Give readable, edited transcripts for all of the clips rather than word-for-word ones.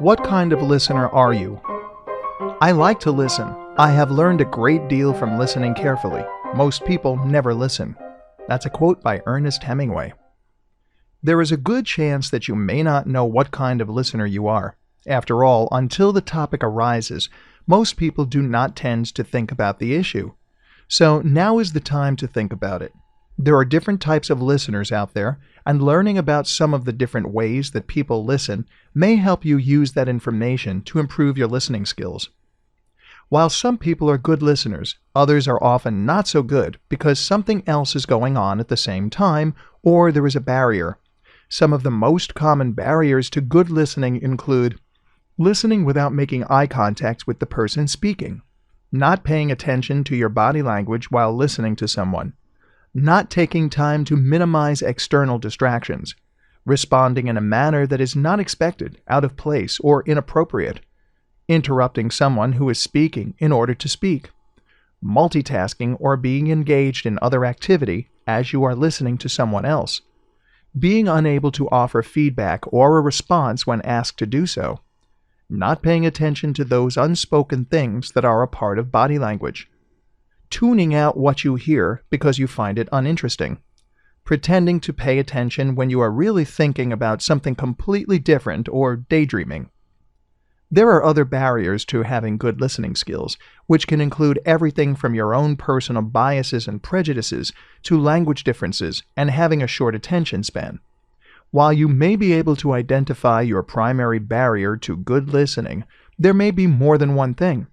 What kind of listener are you? I like to listen. I have learned a great deal from listening carefully. Most people never listen. That's a quote by Ernest Hemingway. There is a good chance that you may not know what kind of listener you are. After all, until the topic arises, most people do not tend to think about the issue. So now is the time to think about it. There are different types of listeners out there, and learning about some of the different ways that people listen may help you use that information to improve your listening skills. While some people are good listeners, others are often not so good because something else is going on at the same time, or there is a barrier. Some of the most common barriers to good listening include listening without making eye contact with the person speaking, not paying attention to your body language while listening to someone, not taking time to minimize external distractions, responding in a manner that is not expected, out of place, or inappropriate, interrupting someone who is speaking in order to speak, multitasking or being engaged in other activity as you are listening to someone else, being unable to offer feedback or a response when asked to do so, not paying attention to those unspoken things that are a part of body language, tuning out what you hear because you find it uninteresting, pretending to pay attention when you are really thinking about something completely different or daydreaming. There are other barriers to having good listening skills, which can include everything from your own personal biases and prejudices to language differences and having a short attention span. While you may be able to identify your primary barrier to good listening, there may be more than one thing.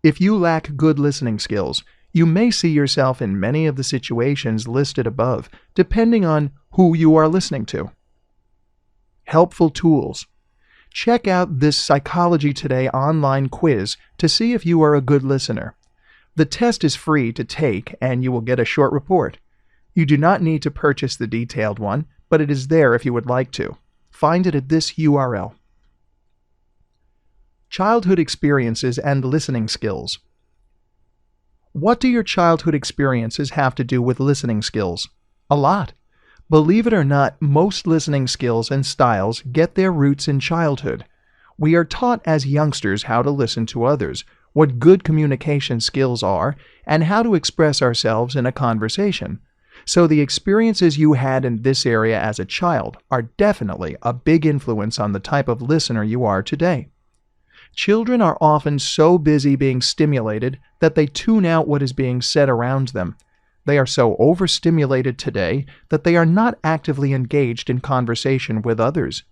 If you lack good listening skills, you may see yourself in many of the situations listed above, depending on who you are listening to. Helpful tools. Check out this Psychology Today online quiz to see if you are a good listener. The test is free to take and you will get a short report. You do not need to purchase the detailed one, but it is there if you would like to. Find it at this URL. Childhood experiences and listening skills. What do your childhood experiences have to do with listening skills? A lot. Believe it or not, most listening skills and styles get their roots in childhood. We are taught as youngsters how to listen to others, what good communication skills are, and how to express ourselves in a conversation. So the experiences you had in this area as a child are definitely a big influence on the type of listener you are today. Children are often so busy being stimulated that they tune out what is being said around them. They are so overstimulated today that they are not actively engaged in conversation with others.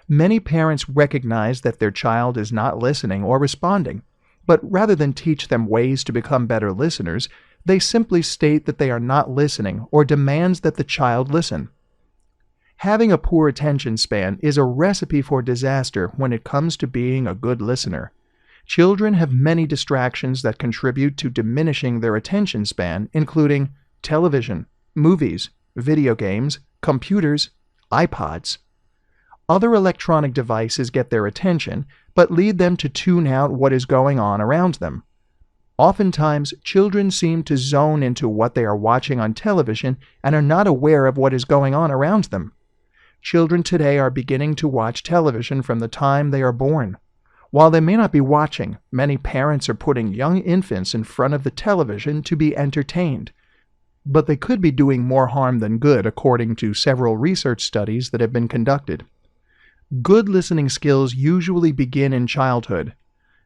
Many parents recognize that their child is not listening or responding, but rather than teach them ways to become better listeners, they simply state that they are not listening or demands that the child listen. Having a poor attention span is a recipe for disaster when it comes to being a good listener. Children have many distractions that contribute to diminishing their attention span, including television, movies, video games, computers, iPods. Other electronic devices get their attention, but lead them to tune out what is going on around them. Oftentimes, children seem to zone into what they are watching on television and are not aware of what is going on around them. Children today are beginning to watch television from the time they are born. While they may not be watching, many parents are putting young infants in front of the television to be entertained. But they could be doing more harm than good, according to several research studies that have been conducted. Good listening skills usually begin in childhood.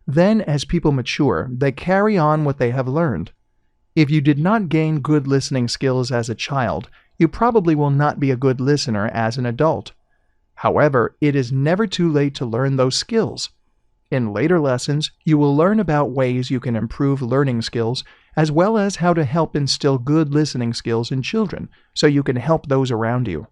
Then, as people mature, they carry on what they have learned. If you did not gain good listening skills as a child, you probably will not be a good listener as an adult. However, it is never too late to learn those skills. In later lessons, you will learn about ways you can improve learning skills, as well as how to help instill good listening skills in children, so you can help those around you.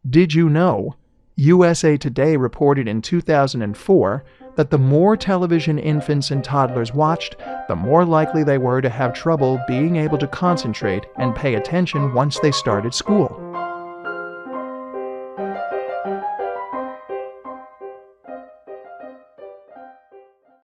Did you know? USA Today reported in 2004 that the more television infants and toddlers watched, the more likely they were to have trouble being able to concentrate and pay attention once they started school.